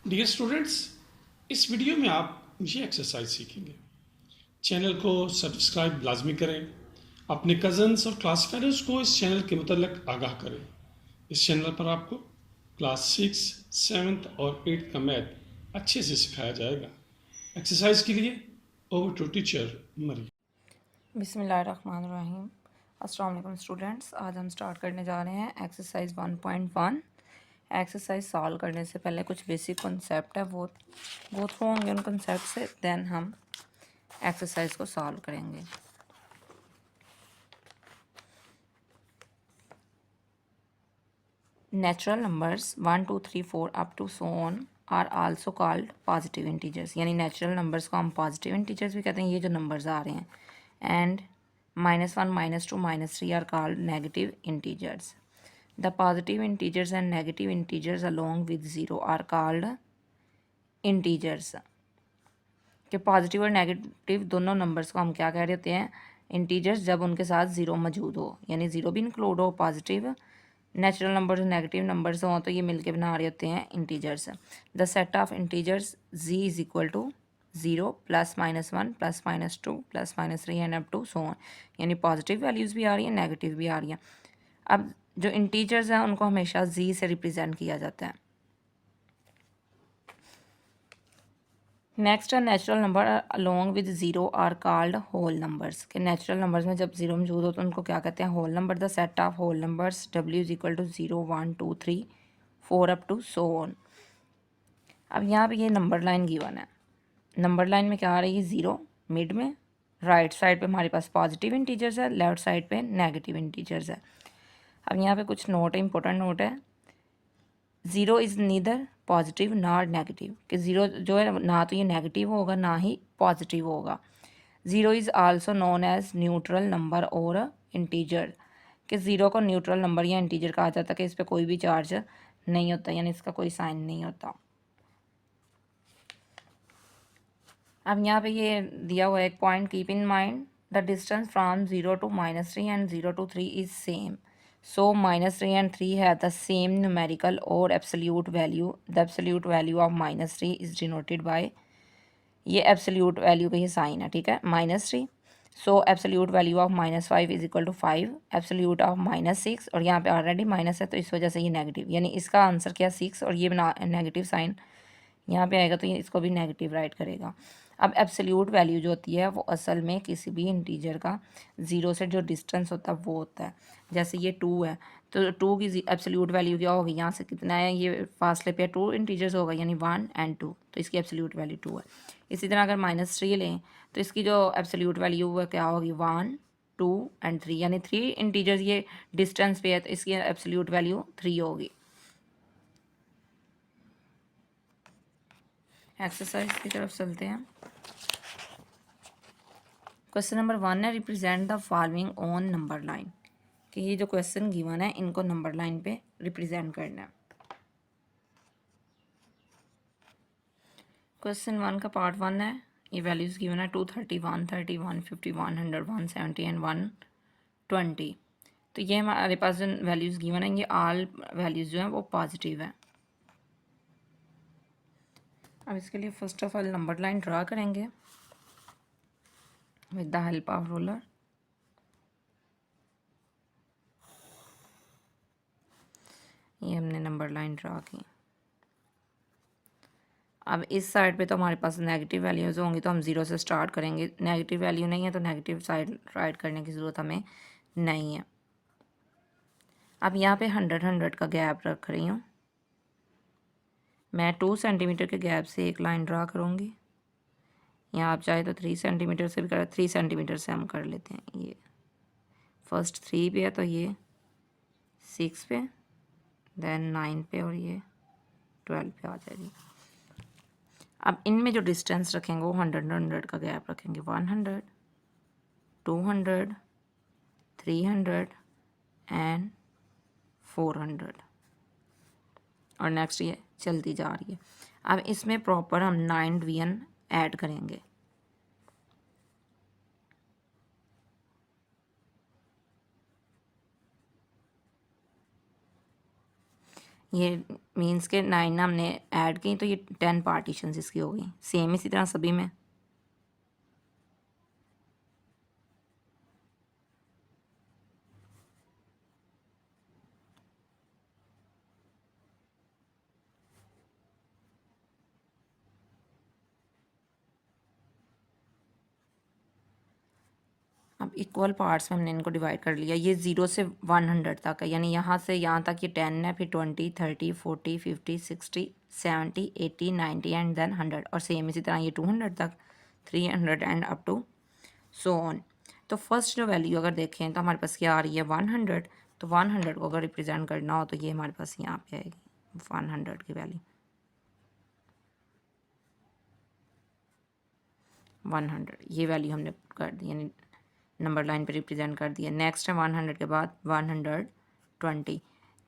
Dear students, इस video में आप ये एक्सरसाइज सीखेंगे। चैनल को सब्सक्राइब लाजमी करें। अपने कज़न्स और क्लास फेलोज़ को इस चैनल के मुतल्लिक आगाह करें। इस चैनल पर आपको क्लास 6, 7th और 8th का मैथ अच्छे से सिखाया जाएगा। एक्सरसाइज के लिए ओवर टू टीचर मरी। बिस्मिल्लाहिर्रहमानिर्रहीम। अस्सलाम वालेकुम स्टूडेंट्स, आज हम स्टार्ट करने जा रहे हैं एक्सरसाइज 1.1। एक्सरसाइज सॉल्व करने से पहले कुछ बेसिक कॉन्सेप्ट है वो गो थ्रू होंगे उन कॉन्सेप्ट से, देन हम एक्सरसाइज को सॉल्व करेंगे। Natural numbers 1 2 3 4 up to so on are also called positive integers, यानी नेचुरल नंबर्स को हम पॉजिटिव इंटीजर्स भी कहते हैं। ये जो नंबर्स आ रहे हैं and -1 -2 -3 are called negative integers. The positive integers and negative integers along with 0 are called integers. कि पॉजिटिव और नेगेटिव दोनों नंबर्स को हम क्या कह रहे होते हैं, इंटीजर्स, जब उनके साथ ज़ीरो मौजूद हो, यानी ज़ीरो भी इंक्लूड हो। Positive natural numbers negative numbers हों तो ये मिलके बना रहे होते हैं integers. The set of integers z is equal to 0 +-1 +-2 +-3 and up to so on, यानी पॉजिटिव वैल्यूज़ भी आ रही हैं, नेगेटिव भी आ रही हैं। अब जो इंटीजर्स हैं उनको हमेशा z से रिप्रेजेंट किया जाता है। नेक्स्ट है natural number along with zero are called whole numbers, के नेचुरल नंबर्स में जब ज़ीरो मौजूद हो तो उनको क्या कहते हैं, whole number. The set of whole numbers w is equal to 0 1 2 3 4 up to so on. अब यहाँ पे ये नंबर लाइन गिवन है। नंबर लाइन में क्या आ रही है, ज़ीरो मिड में, राइट साइड पे हमारे पास पॉजिटिव इंटीजर्स है, लेफ्ट साइड पे नेगेटिव इंटीजर्स है। अब यहाँ पे कुछ नोट है, इंपॉर्टेंट नोट है। Zero is neither positive nor negative, कि ज़ीरो जो है ना तो ये नेगेटिव होगा ना ही पॉजिटिव होगा। Zero is also known as neutral number और इंटीजर, कि ज़ीरो को न्यूट्रल नंबर या इंटीजर कहा जाता है, कि इस पर कोई भी चार्ज नहीं होता, यानी इसका कोई साइन नहीं होता। अब यहाँ पे ये दिया हुआ है एक point, keep in mind the distance from 0 to -3 and 0 to 3 is same, so -3 and 3 have the same numerical or absolute value. The absolute value of -3 is denoted by, ये absolute value का ये साइन है, ठीक है, -3। So absolute value of -5 is equal to 5, absolute of -6, और यहाँ पे already minus है तो इस वजह से ये नेगेटिव, यानी इसका आंसर क्या 6, और ये नेगेटिव साइन यहाँ पे आएगा तो ये इसको भी नेगेटिव राइट करेगा। अब एब्सोल्यूट वैल्यू जो होती है वो असल में किसी भी इंटीजर का ज़ीरो से जो डिस्टेंस होता है वो होता है। जैसे ये 2 है तो 2 की एब्सोल्यूट वैल्यू क्या होगी, यहाँ से कितना है, ये फासले पे 2 इंटीजर्स होगा, यानी 1 and 2, तो इसकी एब्सोल्यूट वैल्यू 2 है। इसी तरह अगर -3 लें तो इसकी जो एब्सोल्यूट वैल्यू वो क्या होगी, 1 2 and 3, यानी 3 इंटीजर्स ये डिस्टेंस पे है तो इसकी एब्सोल्यूट वैल्यू 3 होगी। एक्सरसाइज की तरफ चलते हैं। क्वेश्चन नंबर 1 है, represent the following on number line, कि ये जो क्वेश्चन गिवन है इनको नंबर लाइन पे रिप्रेजेंट करना है। क्वेश्चन 1 का पार्ट 1 है, ये वैल्यूज़ गिवन है 230 130 150 100 170 एंड 120। तो ये हमारे पास जो वैल्यूज़ गिवन है ये ऑल वैल्यूज़ जो हैं वो पॉजिटिव है। अब इसके लिए first of all number line draw करेंगे with the help of ruler. ये हमने नंबर लाइन ड्रा की। अब इस साइड पे तो हमारे पास नेगेटिव वैल्यूज़ होंगी तो हम ज़ीरो से स्टार्ट करेंगे, नेगेटिव वैल्यू नहीं है तो नेगेटिव साइड राइट करने की ज़रूरत हमें नहीं है। अब यहाँ पे 100 का गैप रख रही हूँ मैं, 2 सेंटीमीटर के गैप से एक लाइन ड्रा करूँगी। यहाँ आप चाहे तो 3 सेंटीमीटर से भी कर, 3 सेंटीमीटर से हम कर लेते हैं। ये फर्स्ट 3 पे है तो ये 6 पे, देन 9 पे, और ये 12 पे आ जाएगी। अब इनमें जो डिस्टेंस रखेंगे वो 100 का गैप रखेंगे, 100 200 300 एंड 400, और नेक्स्ट ये चलती जा रही है। अब इसमें प्रॉपर हम 9 डिवीजन ऐड करेंगे। ये मीन्स के 9 हमने ऐड की तो ये 10 पार्टीशंस इसकी हो गई। सेम इसी तरह सभी में। अब इक्वल पार्ट्स में हमने इनको डिवाइड कर लिया। ये 0 से 100 तक है, यानी यहाँ से यहाँ तक ये 10 है, फिर 20, 30, 40, 50, 60, 70, 80, 90 एंड देन 100। और सेम इसी तरह ये 200 तक, 300 and up to so on. तो फर्स्ट जो वैल्यू अगर देखें तो हमारे पास क्या आ रही है 100। तो 100 को अगर रिप्रेजेंट करना हो तो ये हमारे पास यहाँ पे आएगी 100 की वैल्यू 100। ये वैल्यू हमने पुट कर दी, यानी नंबर लाइन पे रिप्रेजेंट कर दिया। नेक्स्ट है 100 के बाद 120।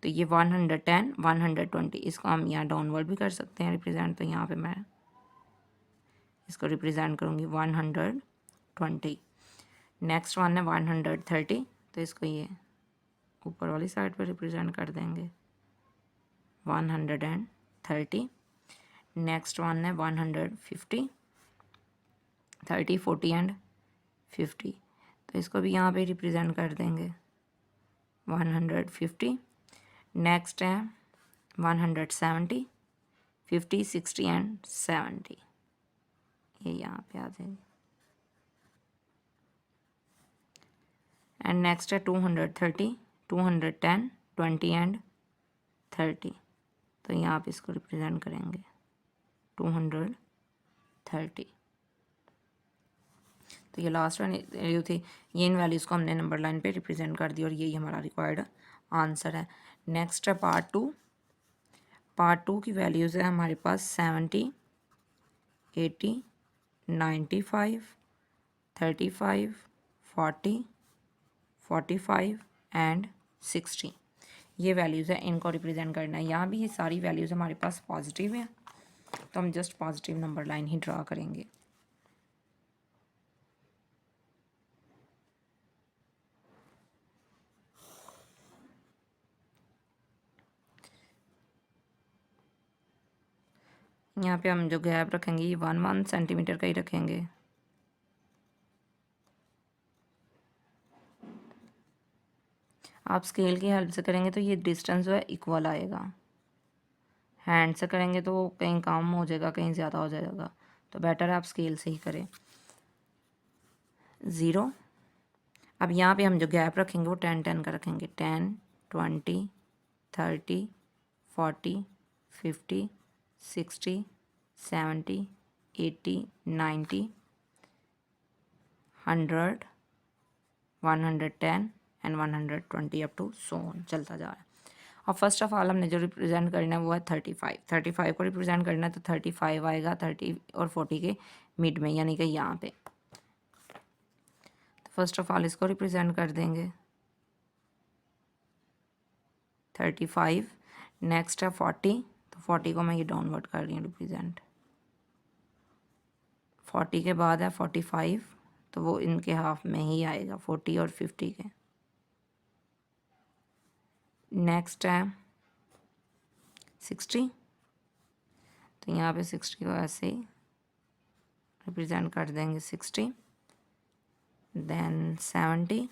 तो ये 110, 120 इसको हम यहाँ डाउनवर्ड भी कर सकते हैं रिप्रेजेंट। तो यहाँ पे मैं इसको रिप्रेजेंट करूँगी 120। नेक्स्ट वन है 130, तो इसको ये ऊपर वाली साइड पर रिप्रेजेंट कर देंगे 130। नेक्स्ट वन है 150, 30, 40 एंड 50, तो इसको भी यहाँ पे रिप्रेजेंट कर देंगे 150। नेक्स्ट है 170, 50, 60 एंड 70, ये यहाँ पे आ जाएगी। एंड नेक्स्ट है 230, 210, 20 एंड 30, तो यहाँ पे इसको रिप्रेजेंट करेंगे 230। तो ये लास्ट वैल्यू थी, ये इन वैल्यूज़ को हमने नंबर लाइन पे रिप्रेजेंट कर दी और यही हमारा रिक्वायर्ड आंसर है। नेक्स्ट है पार्ट 2। पार्ट 2 की वैल्यूज़ है हमारे पास 70, 80, 95, 35, 40, 45 एंड 60। ये वैल्यूज़ है, इनको रिप्रेजेंट करना है। यहाँ भी ये सारी वैल्यूज़ हमारे पास पॉजिटिव हैं, तो हम जस्ट पॉजिटिव नंबर लाइन ही ड्रा करेंगे। यहाँ पे हम जो गैप रखेंगे ये 1 सेंटीमीटर का ही रखेंगे। आप स्केल की हेल्प से करेंगे तो ये डिस्टेंस जो है इक्वल आएगा। हैंड से करेंगे तो कहीं कम हो जाएगा, कहीं ज़्यादा हो जाएगा, तो बेटर है आप स्केल से ही करें। 0। अब यहाँ पे हम जो गैप रखेंगे वो 10-10 का रखेंगे। 10, 20, 30, 40, 50, 60, 70, 80, 90, 100, 110 and 120 up to so on चलता जा रहा है। और फर्स्ट ऑफ ऑल हमने जो रिप्रेजेंट करना है वो है 35। 35 को रिप्रेजेंट करना है तो 35 आएगा 30 और 40 के मिड में, यानी कि यहाँ पे। तो फर्स्ट ऑफ ऑल इसको रिप्रेजेंट कर देंगे 35। नेक्स्ट है 40, तो 40 को मैं ये डाउनवर्ड कर रही हूँ रिप्रेजेंट। 40 के बाद है 45, तो वो इनके हाफ में ही आएगा 40 और 50 के। नेक्स्ट है 60, तो यहाँ पे 60 को ऐसे ही रिप्रेजेंट कर देंगे 60। देन 70,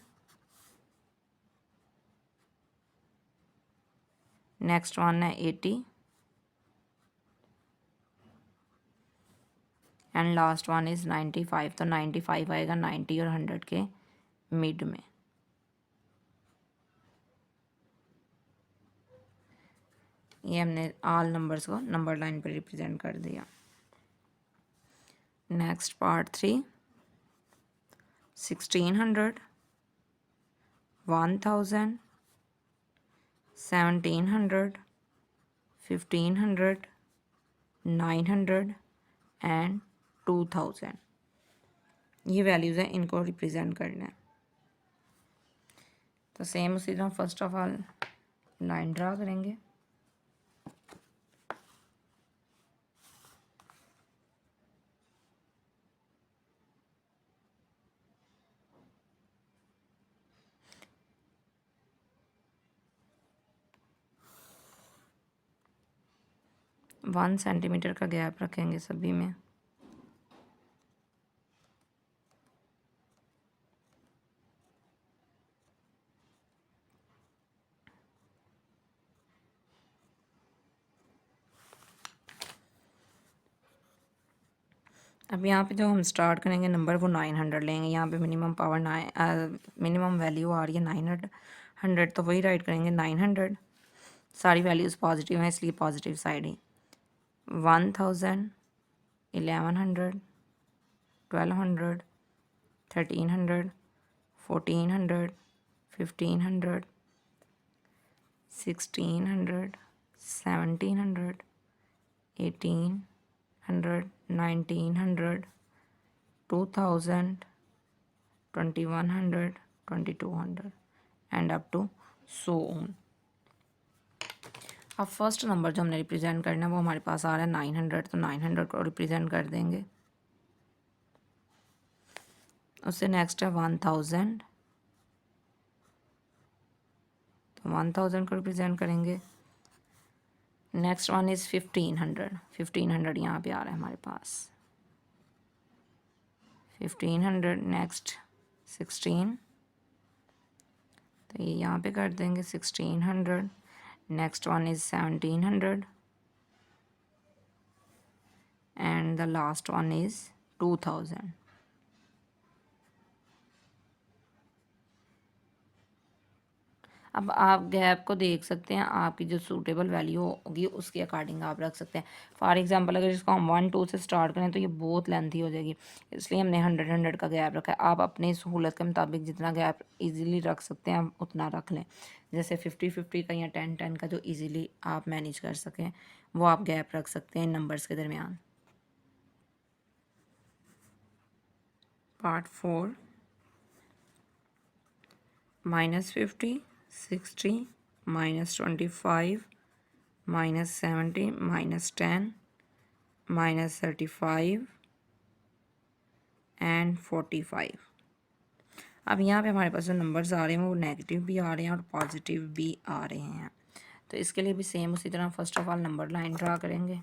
नेक्स्ट वन है 80 एंड लास्ट वन इज़ 95। तो 95 आएगा 90 और 100 के मिड में। ये हमने ऑल नंबर्स को नंबर लाइन पर रिप्रेजेंट कर दिया। Next part 3। 1600, 1000, 1700, 1500, 900 एंड 2000। ये वैल्यूज़ हैं, इनको रिप्रेजेंट करना है। तो सेम उसी तरह first of all line draw करेंगे। 1 सेंटीमीटर का गैप रखेंगे सभी में। अब यहाँ पे जो हम स्टार्ट करेंगे नंबर वो 900 लेंगे। यहाँ पे मिनिमम पावर मिनिमम वैल्यू आ रही है 900, तो वही राइट करेंगे 900। सारी वैल्यूज़ पॉजिटिव हैं इसलिए positive side he. 1000, 1100, 1200, 1300, 1400, 1500, 1600, 1700, 1800, 1900, 2000, 2100, 2200 and up to so on. अब फर्स्ट नंबर जो हमने रिप्रेजेंट करना है वो हमारे पास आ रहा है 900, तो 900 को रिप्रेजेंट कर देंगे। उससे नेक्स्ट है 1000, तो 1000 को रिप्रेजेंट करेंगे। नेक्स्ट वन इज़ 1500, 1500 यहाँ पे आ रहा है हमारे पास 1500। नेक्स्ट 16, तो ये यहाँ पे कर देंगे 1600। Next one is 1700 and the last one is 2000। अब आप गैप को देख सकते हैं, आपकी जो सूटेबल वैल्यू होगी उसके अकॉर्डिंग आप रख सकते हैं। फॉर एग्जांपल अगर इसको हम 1 2 से स्टार्ट करें तो ये बहुत लेंथी हो जाएगी, इसलिए हमने 100 100 का गैप रखा है। आप अपनी सहूलत के मुताबिक जितना गैप इजीली रख सकते हैं उतना रख लें। जैसे 50 50 का या 10 10 का जो ईजीली आप मैनेज कर सकें वो आप गैप रख सकते हैं इन नंबर्स के दरमियान। Part 4, -50, 60, -25, -70, -10, -35 and 45। अब यहाँ पे हमारे पास जो नंबर्स आ रहे हैं वो नेगेटिव भी आ रहे हैं और पॉजिटिव भी आ रहे हैं। तो इसके लिए भी सेम उसी तरह first of all number line draw करेंगे।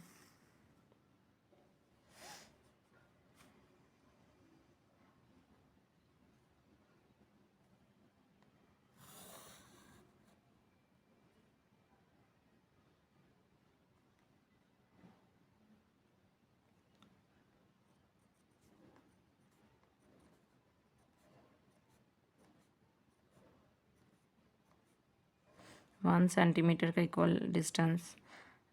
वन सेंटीमीटर का इक्वल डिस्टेंस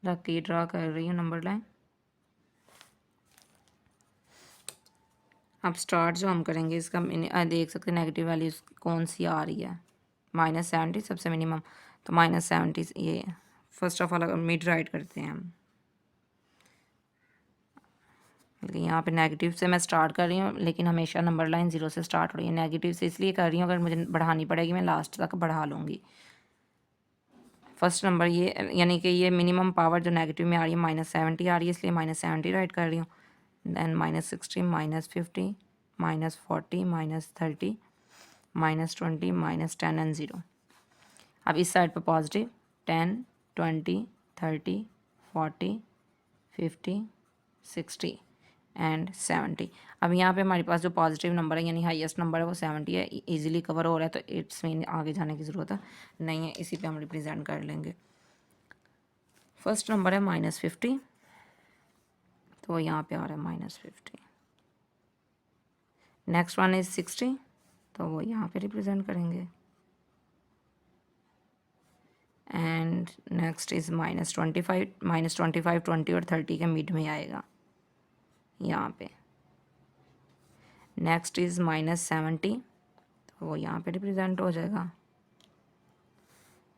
रख के ड्रा कर रही हूँ नंबर लाइन। अब स्टार्ट जो हम करेंगे इसका देख सकते हैं नेगेटिव वैल्यूज़ कौन सी आ रही है। -70 सबसे मिनिमम, तो -70 ये फर्स्ट ऑफ ऑल अगर मिड राइट करते हैं हम, यहाँ पे नेगेटिव से मैं स्टार्ट कर रही हूँ लेकिन हमेशा नंबर लाइन 0 से स्टार्ट हो रही है। नेगेटिव से इसलिए कर रही हूँ अगर मुझे बढ़ानी पड़ेगी मैं लास्ट तक बढ़ा लूँगी। फर्स्ट नंबर ये यानी कि ये मिनिमम पावर जो नेगेटिव में आ रही है -70 आ रही है इसलिए -70 राइट कर रही हूँ। Then -60, -50, -40, -30, -20, -10 and 0। अब इस साइड पर पॉजिटिव 10, 20, 30, 40, 50, 60 एंड 70। अब यहाँ पे हमारे पास जो पॉजिटिव नंबर है यानी हाईएस्ट नंबर है वो 70 है, इजीली कवर हो रहा है, तो इट्स मीन आगे जाने की ज़रूरत नहीं है, इसी पे हम रिप्रेजेंट कर लेंगे। फर्स्ट नंबर है -50, तो यहाँ पे आ रहा है -50। नेक्स्ट वन इज़ 60, तो वो यहाँ पे रिप्रेजेंट करेंगे। एंड नेक्स्ट इज़ -25, -25 20 और 30 के मिड में आएगा यहाँ पे। नेक्स्ट इज़ -70, तो वो यहाँ पे रिप्रेजेंट हो जाएगा।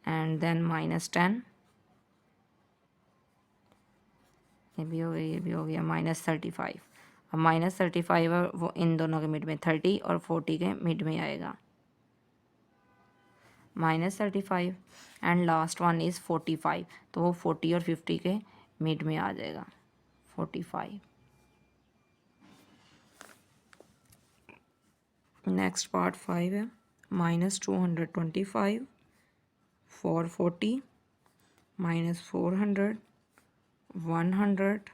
एंड देन -10, ये भी हो गया, ये भी हो गया। -35, अब -35 है वो इन दोनों के मिड में 30 और 40 के मिड में आएगा। -35 एंड लास्ट वन इज़ 45, तो वो 40 और 50 के मिड में आ जाएगा 45। नेक्स्ट पार्ट 5 है -225, 440, -400, 100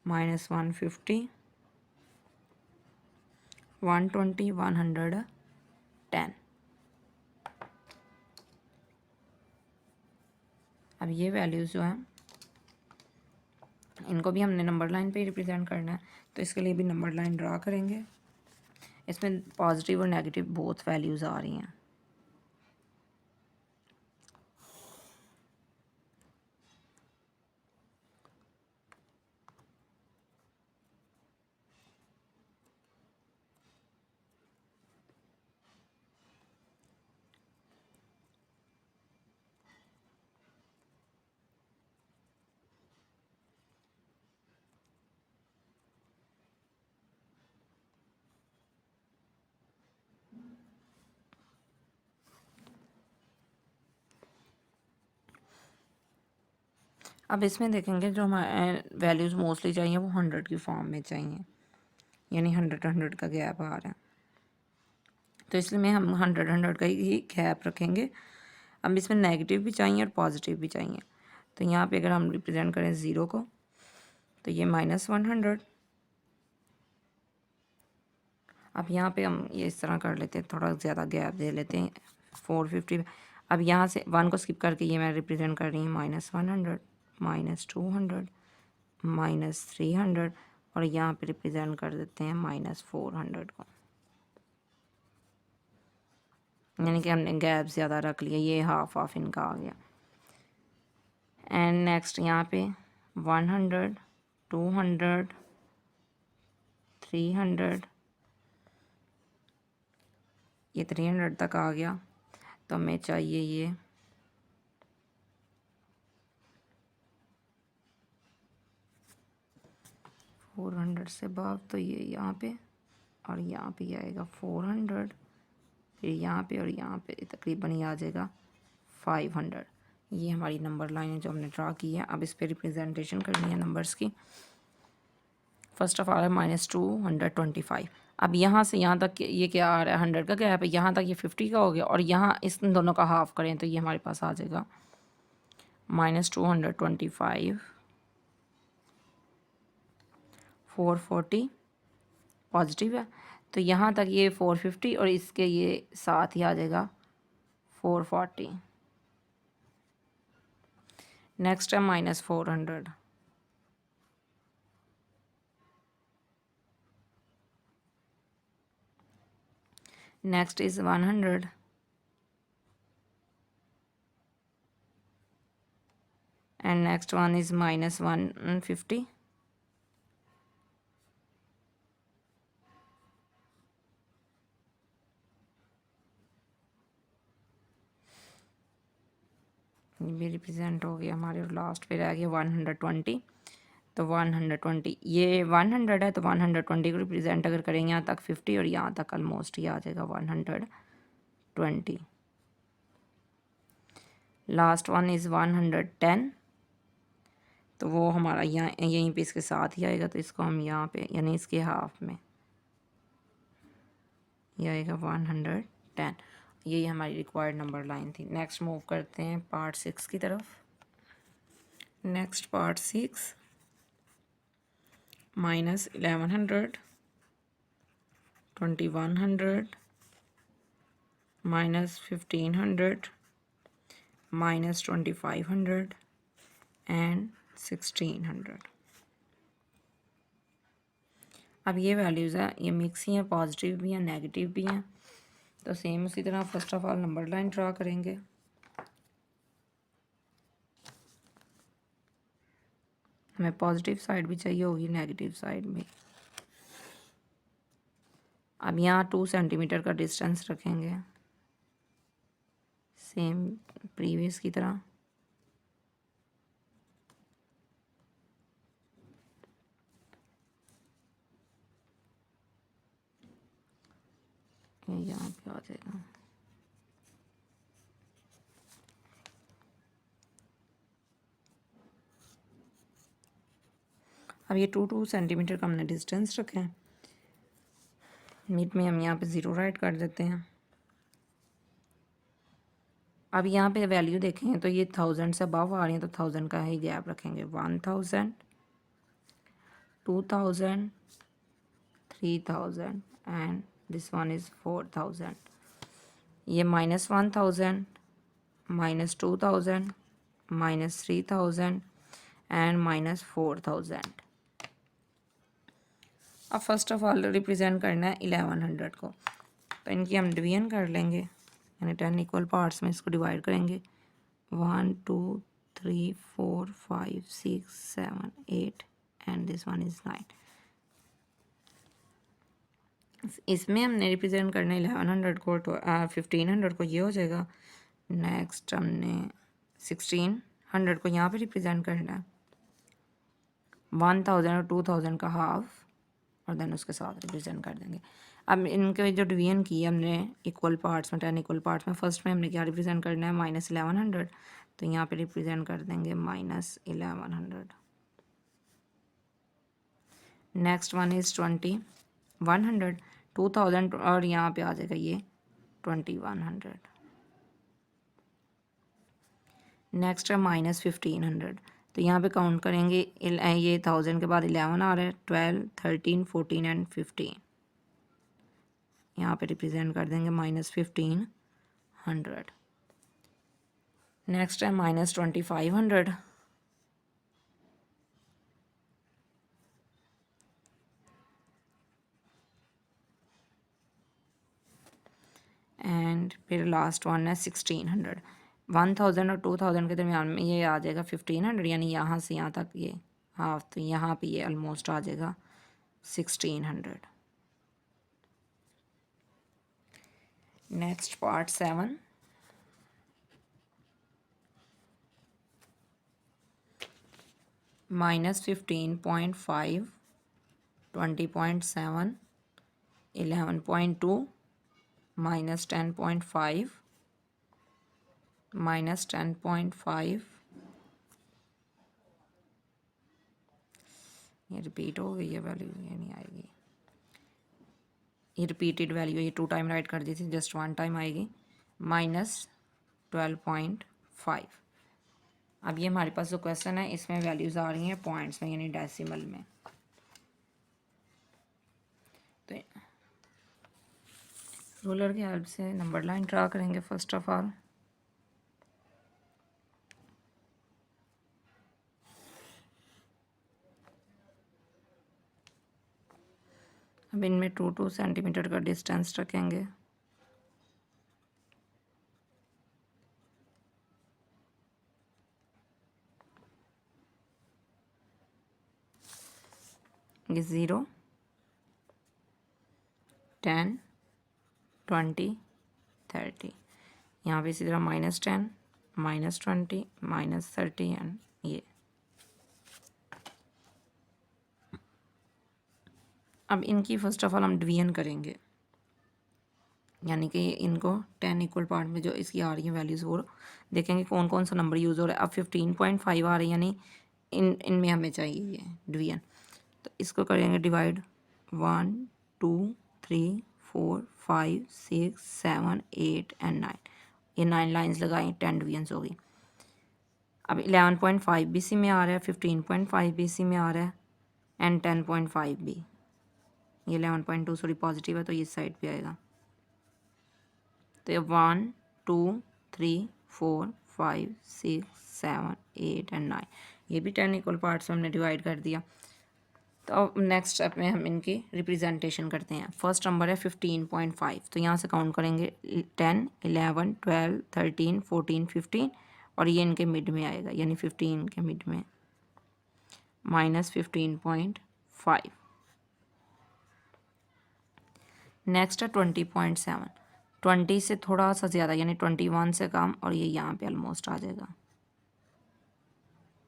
minus 150 120 110। अब ये वैल्यूज़ जो हैं इनको भी हमने नंबर लाइन पे रिप्रेजेंट करना है, तो इसके लिए भी नंबर लाइन ड्रा करेंगे। इसमें पॉजिटिव और नेगेटिव बोथ वैल्यूज़ आ रही हैं। अब इसमें देखेंगे जो हमारे वैल्यूज़ मोस्टली चाहिए वो 100 की फॉर्म में चाहिए, यानी 100 का गैप आ रहा है, तो इसलिए में हम 100 का ही गैप रखेंगे। अब इसमें नेगेटिव भी चाहिए और पॉजिटिव भी चाहिए, तो यहाँ पे अगर हम रिप्रेजेंट करें ज़ीरो को तो ये -100। अब यहाँ पे हम ये इस तरह कर लेते हैं, थोड़ा ज़्यादा गैप दे लेते हैं 450। अब यहाँ से 1 को स्किप करके ये मैं रिप्रेजेंट कर रही हूँ -100 -200 -300 और यहाँ पे रिप्रेजेंट कर देते हैं -400 को, यानी कि हमने गैप ज़्यादा रख लिया, ये हाफ इनका आ गया। एंड नेक्स्ट यहाँ पे 100 200 300, ये 300 तक आ गया, तो हमें चाहिए ये 400 से अबव, तो ये यहाँ पे और यहाँ पे आएगा 400, फिर यहाँ पे और यहाँ पे तकरीबन ये आ जाएगा 500। ये हमारी नंबर लाइन है जो हमने ड्रा की है। अब इस पे रिप्रेजेंटेशन करनी है नंबर्स की। फर्स्ट ऑफ ऑल है -225। अब यहाँ से यहाँ तक ये क्या आ रहा है, 100 का गैप है, यहाँ तक ये 50 का हो गया, और यहाँ इस दोनों का हाफ करें तो ये हमारे पास आ जाएगा -225 440 पॉजिटिव है, तो यहाँ तक ये 450 और इसके ये साथ ही आ जाएगा 440। नेक्स्ट है -400, next is 100 and next one is -150 ये भी रिप्रेजेंट हो गया हमारे, और लास्ट पे रह गया 120। तो 120 ये 100 है, तो 120 को रिप्रेजेंट अगर करेंगे यहाँ तक 50 और यहाँ तक ऑलमोस्ट ही आ जाएगा 120। लास्ट वन इज़ 110, तो वो हमारा यहाँ यहीं पे इसके साथ ही आएगा, तो इसको हम यहाँ पे यानी इसके हाफ में ये आएगा 110। यही हमारी रिक्वायर्ड नंबर लाइन थी। नेक्स्ट मूव करते हैं पार्ट 6 की तरफ। Next part 6 -1100 2100 -1500 -2500 and 1600। अब ये वैल्यूज़ है, ये मिक्स ही हैं, पॉजिटिव भी हैं नेगेटिव भी हैं, तो सेम उसी तरह first of all number line draw करेंगे। हमें पॉजिटिव साइड भी चाहिए होगी, नेगेटिव साइड भी। अब यहाँ 2 सेंटीमीटर का डिस्टेंस रखेंगे सेम प्रीवियस की तरह। यहाँ पे आ जाएगा। अब ये 2 सेंटीमीटर का हमने डिस्टेंस रखा है, मिड में हम यहाँ पे 0 राइट कर देते हैं। अब यहाँ पे वैल्यू देखेंगे तो ये 1000 से अबव आ रही हैं, तो 1000 का ही गैप रखेंगे। 1000, 2000, 3000 एंड दिस वन इज़ 4000। ये -1000, -2000, -3000 एंड -4000। अब फर्स्ट ऑफ ऑल रिप्रेजेंट करना है 1100 को, तो इनकी हम डिवीजन कर लेंगे, यानी 10 इक्वल पार्ट्स में इसको डिवाइड करेंगे। 1 2 3 4 5 6 7 8 एंड दिस वन इज़ 9। इसमें हमने रिप्रेजेंट करना है 1100 को, तो 1500 को ये हो जाएगा। नेक्स्ट हमने 1600 को यहाँ पे रिप्रेजेंट करना है। 1000 और 2000 का हाफ और देन उसके साथ रिप्रेजेंट कर देंगे। अब इनके जो डिवीजन की हमने इक्वल पार्ट्स में, 10 इक्वल पार्ट्स में, फर्स्ट में हमने क्या रिप्रेजेंट करना है, -1100, तो यहाँ पे रिप्रेजेंट कर देंगे -1100। नेक्स्ट वन इज़ 2100, 2000 और यहाँ पे आ जाएगा ये 2100। नेक्स्ट है -1500, तो यहाँ पे काउंट करेंगे, ये 1000 के बाद 11 आ रहा है, 12 13 14 एंड 15, यहाँ पे रिप्रेजेंट कर देंगे -1500। नेक्स्ट है -2500, एंड फिर लास्ट वन है 1600। 1000 और 2000 के दरमियान में ये आ जाएगा 1500, यानी यहाँ से यहाँ तक ये हाफ, तो यहाँ पे ये ऑलमोस्ट आ जाएगा 1600। नेक्स्ट पार्ट 7, -15.5, 20.7, 11.2, -10.5, -10.5, ये रिपीट हो गई, ये वैल्यू ये नहीं आएगी, ये रिपीटेड वैल्यू, ये 2 टाइम राइट कर दी थी, जस्ट 1 टाइम आएगी, -12.5। अब ये हमारे पास जो क्वेश्चन है इसमें वैल्यूज़ आ रही हैं पॉइंट्स में, यानी डेसिमल में। तो रूलर की हेल्प से नंबर लाइन ड्रा करेंगे फर्स्ट ऑफ ऑल। अब इनमें 2 सेंटीमीटर का डिस्टेंस रखेंगे। ये 0, 10, 20, 30, यहाँ पे इसी तरह -10, -20, -30 एंड ये। अब इनकी फर्स्ट ऑफ ऑल हम डिवीजन करेंगे, यानी कि इनको 10 इक्वल पार्ट में जो इसकी आ रही है वैल्यूज़ वो देखेंगे कौन कौन सा नंबर यूज़ हो रहा है। अब 15.5 आ रही है, यानी इनमें हमें चाहिए ये डिवीजन, तो इसको करेंगे डिवाइड। 1 2 3 4 5 6 7 8 एंड 9, ये 9 लाइन्स लगाई, 10 डिवीजन्स हो गई। अब 11.5 भी इसी में आ रहा है, 15.5 भी इसी में आ रहा है एंड 10.5 भी। ये 11.2 सॉरी पॉजिटिव है तो ये साइड पे आएगा। तो ये 1 2 3 4 5 6 7 8 एंड 9, ये भी 10 इक्वल पार्ट्स में हमने डिवाइड कर दिया। तो अब नेक्स्ट स्टेप में हम इनकी रिप्रेजेंटेशन करते हैं। फर्स्ट नंबर है 15.5, तो यहाँ से काउंट करेंगे 10 11 12 13 14 15 और ये इनके मिड में आएगा, यानी 15 के मिड में -15.5। नेक्स्ट है 20.7, 20 से थोड़ा सा ज़्यादा, यानी 21 से कम, और ये यहाँ पे ऑलमोस्ट आ जाएगा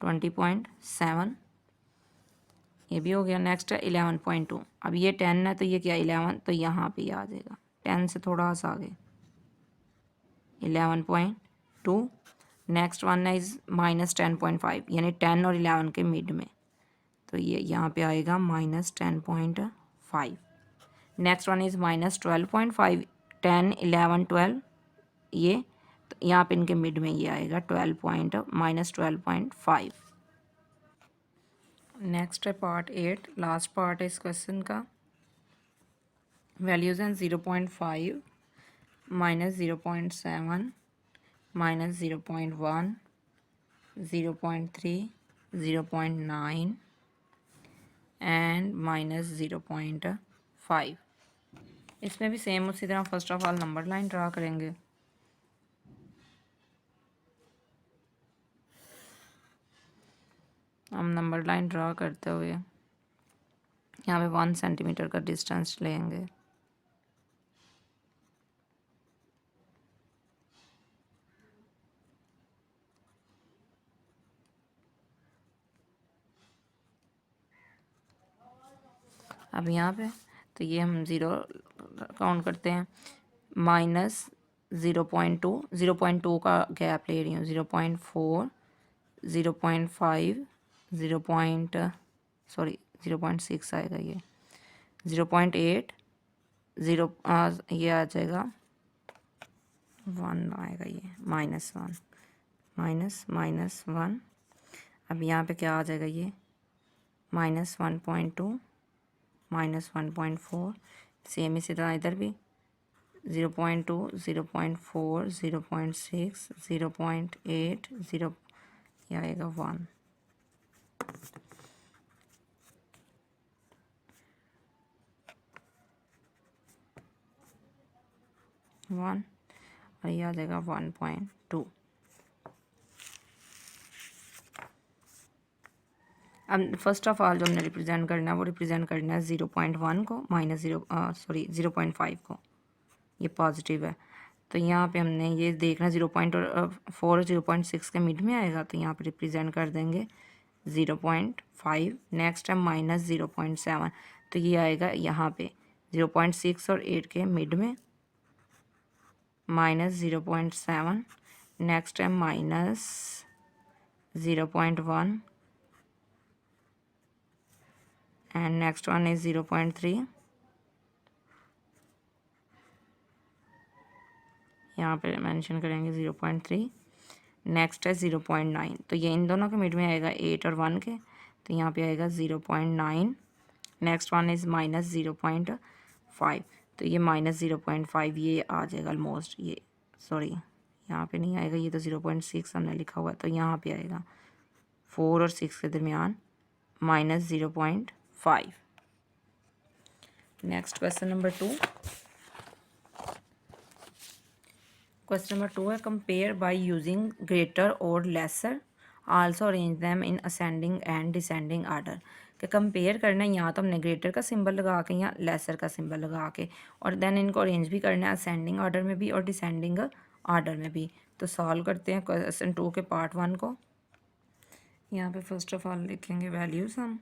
20.7, ये भी हो गया। नेक्स्ट है 11.2, अब ये 10 है तो ये क्या 11, तो यहाँ पे आ जाएगा 10 से थोड़ा सा आगे 11.2। नेक्स्ट वन है इज़ -10.5, यानी 10 और 11 के मिड में, तो ये यहाँ पे आएगा -10.5। नेक्स्ट वन इज़ -12.5, 10 11 12, ये तो यहाँ पे इनके मिड में ये आएगा 12.-12.5। नेक्स्ट है पार्ट 8, लास्ट पार्ट है इस क्वेश्चन का। वैल्यूज़ हैं 0.5, -0.7, -0.1, 0.3, 0.9 एंड -0.5। इसमें भी सेम उसी तरह first of all number line draw करेंगे। हम नंबर लाइन ड्रा करते हुए यहाँ पे 1 सेंटीमीटर का डिस्टेंस लेंगे। अब यहाँ पे तो ये हम ज़ीरो काउंट करते हैं, -0.2, 0.2 का गैप ले रही हूँ, 0.4, 0.5, 0.6 आएगा ये, 0.8, ये आ जाएगा 1 आएगा, ये -1, -1। अब यहाँ पे क्या आ जाएगा, ये -1.2, -1.4, सेम इसी तरह इधर भी 0.2, 0.4, 0.6, 0.8, 0, ये आएगा 1। और ये आ जाएगा 1.2। अब फर्स्ट ऑफ ऑल जो हमने रिप्रेजेंट करना है वो रिप्रेजेंट करना है 0.1 को, -0.5 को, ये पॉजिटिव है। तो यहाँ पे हमने ये देखना 0.4 और 0.6 के मिड में आएगा, तो यहाँ पे रिप्रेजेंट कर देंगे 0.5। नेक्स्ट है -0.7, तो ये आएगा यहाँ पे 0.6 और 8 के मिड में, -0.7। नेक्स्ट है -0.1 and next one is 0.3, यहाँ पे मेंशन करेंगे 0.3। नेक्स्ट है 0.9, तो ये इन दोनों के मिड में आएगा 8 और 1 के, तो यहाँ पे आएगा 0.9। नेक्स्ट वन इज़ -0.5, तो ये -0.5 ये आ जाएगा ऑलमोस्ट, ये सॉरी यहाँ पे नहीं आएगा, ये तो 0.6 हमने लिखा हुआ है, तो यहाँ पे आएगा 4 और 6 के दरमियान -0.5। Next question number 2। Question number 2 है, कंपेयर बाय यूजिंग ग्रेटर और lesser, also arrange them in ascending and descending order. कि कंपेयर करना है, यहाँ तो हमने ग्रेटर का सिंबल लगा के या लेसर का सिंबल लगा के, और देन इनको अरेंज भी करना है असेंडिंग आर्डर में भी और डिसेंडिंग आर्डर में भी। तो सॉल्व करते हैं क्वेश्चन 2 के पार्ट 1 को। यहाँ पे फर्स्ट ऑफ ऑल लिखेंगे वैल्यूज़ हम,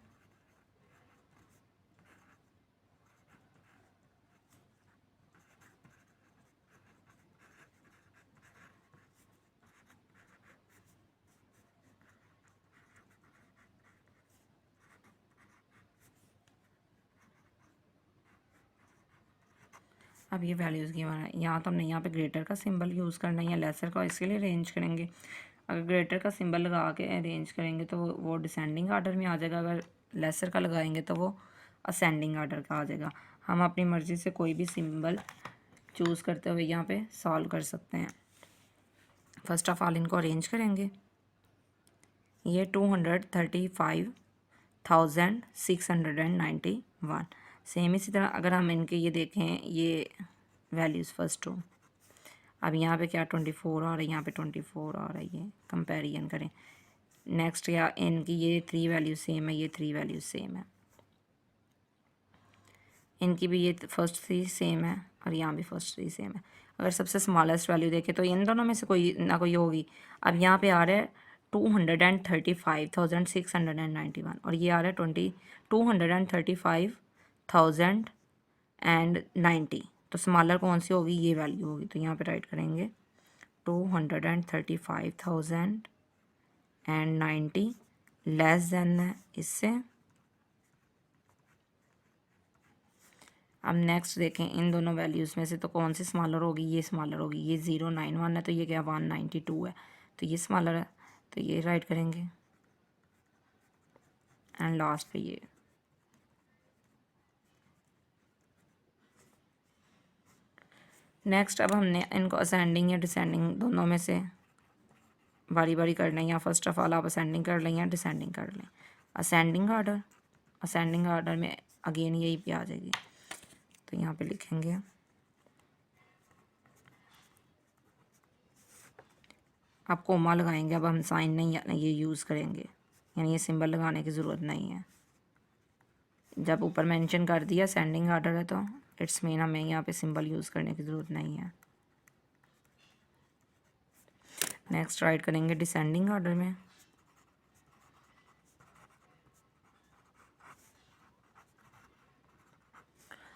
अब ये वैल्यूज़ गिवन है। यहाँ तो हमने यहाँ पे ग्रेटर का सिंबल यूज़ करना है या लेसर का, इसके लिए अरेंज करेंगे। अगर ग्रेटर का सिंबल लगा के अरेंज करेंगे तो वो डिसेंडिंग आर्डर में आ जाएगा, अगर लेसर का लगाएंगे तो वो असेंडिंग आर्डर का आ जाएगा। हम अपनी मर्ज़ी से कोई भी सिंबल चूज़ करते हुए यहाँ पे सॉल्व कर सकते हैं। फर्स्ट ऑफ ऑल इनको अरेंज करेंगे। ये 235,691। सेम इसी तरह अगर हम इनके ये देखें, ये वैल्यूज़ फर्स्ट टू, अब यहाँ पे क्या 24 आ रहा है, यहाँ पे 24 आ रहा है, ये कंपेरिजन करें। नेक्स्ट या इनकी ये 3 वैल्यू सेम है, ये 3 वैल्यू सेम है, इनकी भी ये फर्स्ट 3 सेम है और यहाँ भी फर्स्ट 3 सेम है। अगर सबसे स्मॉलेस्ट वैल्यू देखें तो इन दोनों में से कोई ना कोई होगी। अब यहाँ पे आ रहा है 235,691 और ये आ रहा है 235,090, तो स्मॉलर कौन सी होगी, ये वैल्यू होगी। तो यहाँ पे राइट करेंगे 235,090 लेस देन है इससे, अब नेक्स्ट देखें इन दोनों वैल्यूज़ में से तो कौन सी स्मॉलर होगी, ये स्मॉलर होगी। ये 091 है तो ये क्या 192 है, तो ये स्मॉलर है, तो ये राइट करेंगे। एंड लास्ट पे ये नेक्स्ट अब हमने इनको असेंडिंग या डिसेंडिंग दोनों में से बारी बारी कर लें, या फर्स्ट ऑफ ऑल आप असेंडिंग कर लें या डिसेंडिंग कर लें। असेंडिंग ऑर्डर में अगेन यही पे आ जाएगी, तो यहाँ पे लिखेंगे आप कोमा लगाएंगे। अब हम साइन नहीं ये यूज़ करेंगे, यानी ये सिंबल लगाने की ज़रूरत नहीं है। जब ऊपर मेंशन कर दिया असेंडिंग ऑर्डर है तो इट्स मीन हमें यहाँ पे सिंबल यूज़ करने की ज़रूरत नहीं है। नेक्स्ट राइट करेंगे डिसेंडिंग ऑर्डर में।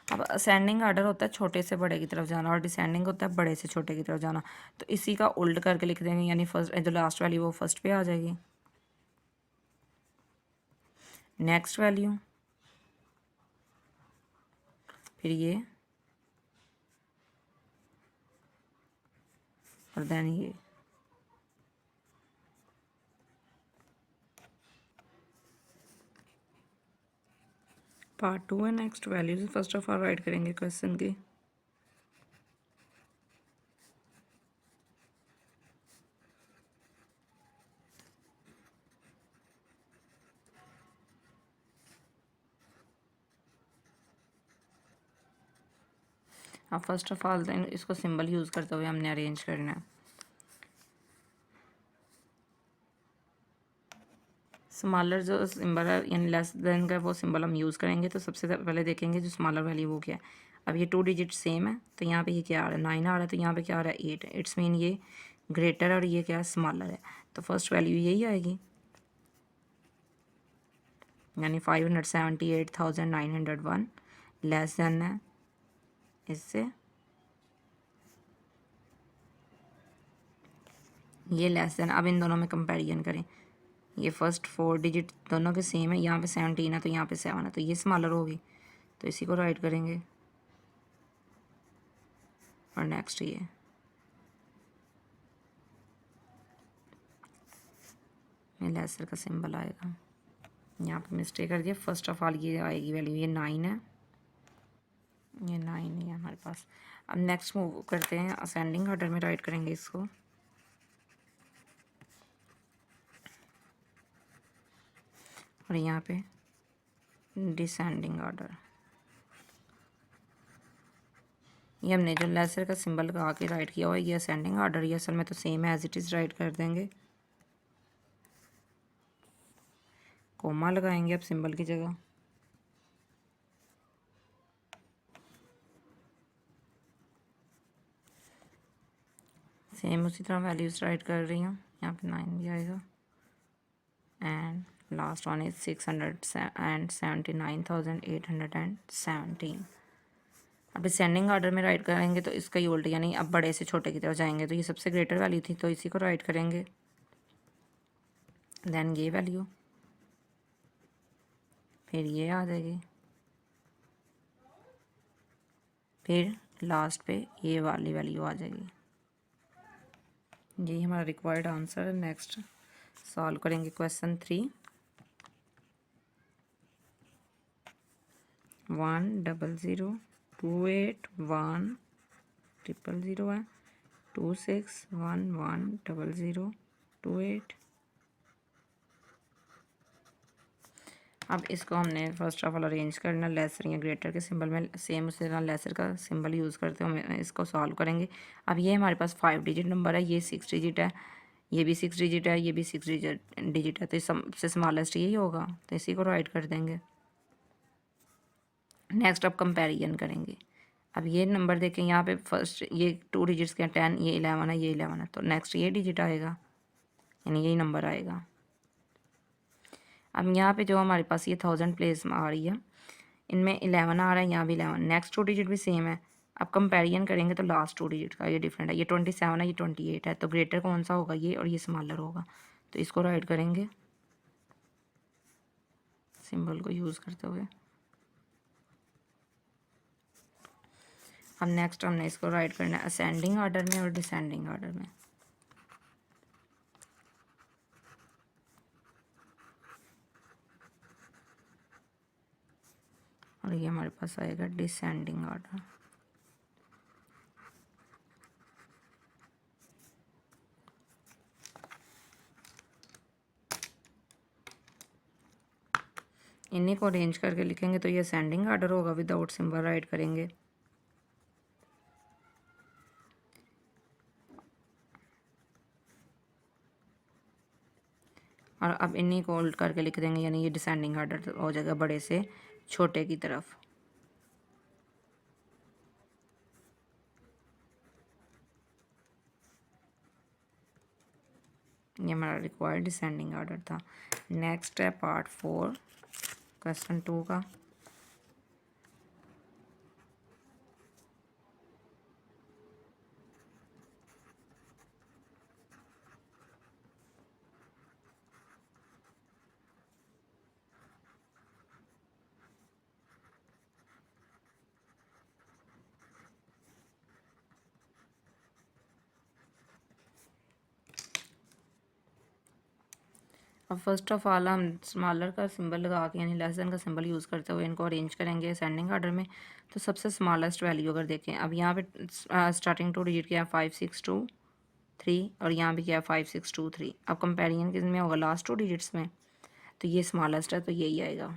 अब असेंडिंग ऑर्डर होता है छोटे से बड़े की तरफ जाना और डिसेंडिंग होता है बड़े से छोटे की तरफ जाना, तो इसी का उल्ट करके लिख देंगे, यानी फर्स्ट जो लास्ट वैल्यू वो फर्स्ट पे आ जाएगी। नेक्स्ट वैल्यू, फिर ये, और देन ये। पार्ट 2 है next values. First of all right करेंगे क्वेश्चन की। अब फर्स्ट ऑफ ऑल इसको सिंबल यूज़ करते हुए हमने अरेंज करना है। स्मॉलर जो सिंबल है यानी लेस देन का वो सिंबल हम यूज़ करेंगे, तो सबसे पहले देखेंगे जो स्मॉलर वैल्यू वो क्या है। अब ये 2 डिजिट सेम है तो यहाँ पे ये क्या आ रहा है 9 आ रहा है, तो यहाँ पे क्या आ रहा है 8 है। इट्स मीन ये ग्रेटर और ये क्या है स्मॉलर है, तो फर्स्ट वैल्यू यही आएगी, यानी 578,901 लेस देन है इससे, ये लेस देन। अब इन दोनों में कंपैरिजन करें, ये फर्स्ट 4 डिजिट दोनों के सेम है, यहाँ पे 17 है तो यहाँ पे 7 है, तो ये स्मॉलर होगी, तो इसी को राइट करेंगे। और नेक्स्ट ये लेसर का सिंबल आएगा, यहाँ पे मिस्टेक कर दिया। फर्स्ट ऑफ ऑल ये आएगी वैल्यू, ये 9 है, ये 9 है हमारे पास। अब नेक्स्ट मूव करते हैं, असेंडिंग ऑर्डर में राइट करेंगे इसको। और यहाँ पे डिसेंडिंग ऑर्डर, ये हमने जो लेसर का सिंबल लगा के राइट किया हुआ है ये असेंडिंग ऑर्डर, ये असल में तो same as it is write कर देंगे। कोमा लगाएंगे अब सिंबल की जगह। सेम उसी तरह वैल्यूज राइट कर रही हूँ, यहाँ पे 9 भी आएगा। And last one is 679,817। अब डिसेंडिंग ऑर्डर में राइट करेंगे तो इसका ही उल्ट, यानी अब बड़े से छोटे की तरफ जाएंगे, तो ये सबसे ग्रेटर वैल्यू थी तो इसी को राइट करेंगे। देन ये वैल्यू, फिर ये आ जाएगी, फिर लास्ट पे ये वाली वैल्यू आ जाएगी। यही हमारा रिक्वायर्ड आंसर है। नेक्स्ट सॉल्व करेंगे क्वेश्चन 3। 100281000 है, 26110028। अब इसको हमने फर्स्ट ऑफ ऑल अरेंज करना लेसर या ग्रेटर के सिंबल में, सेम उसी तरह लेसर का सिंबल यूज़ करते हुए हम इसको सॉल्व करेंगे। अब ये हमारे पास 5 डिजिट नंबर है, ये 6 डिजिट है, ये भी 6 डिजिट है, ये भी 6 डिजिट है, तो इस सबसे स्मॉलेस्ट यही होगा, तो इसी को राइट कर देंगे। नेक्स्ट अब कंपैरिजन करेंगे। अब ये नंबर देखें, यहाँ पे फर्स्ट ये 2 डिजिट्स के 10, ये 11 है, ये 11 है, तो नेक्स्ट ये डिजिट आएगा, यानी यही नंबर आएगा। अब यहाँ पे जो हमारे पास ये 1000 प्लेस में आ रही है, इनमें 11 आ रहा है, यहाँ भी 11, नेक्स्ट 2 डिजिट भी सेम है। अब कंपैरिजन करेंगे तो लास्ट 2 डिजिट का ये डिफरेंट है, ये 27 है, ये 28 है, तो ग्रेटर कौन सा होगा, ये, और ये स्मॉलर होगा, तो इसको राइट करेंगे सिंबल को यूज़ करते हुए। अब नेक्स्ट हमने इसको राइट करना है असेंडिंग ऑर्डर में और डिसेंडिंग ऑर्डर में। और ये हमारे पास आएगा डिसेंडिंग ऑर्डर। इन्हीं को अरेंज करके लिखेंगे तो ये असेंडिंग ऑर्डर होगा, विदाउट सिंबल राइट करेंगे। और अब इन्हीं को उल्ट करके लिख देंगे, यानी ये डिसेंडिंग ऑर्डर हो जाएगा बड़े से छोटे की तरफ। ये हमारा रिक्वायर्ड डिसेंडिंग ऑर्डर था। नेक्स्ट है पार्ट 4 क्वेश्चन 2 का। अब फर्स्ट ऑफ ऑल हम स्मॉलर का सिंबल लगा के यानी लेस देन का सिंबल यूज़ करते हुए इनको अरेंज करेंगे असेंडिंग ऑर्डर में। तो सबसे स्मॉलेस्ट वैल्यू अगर देखें, अब यहाँ पे स्टार्टिंग 2 डिजिट क्या है 5623 और यहाँ भी क्या है 5623। अब कंपेरिजन किस में होगा, लास्ट 2 डिजिट्स में, तो ये स्मॉलेस्ट है तो यही आएगा।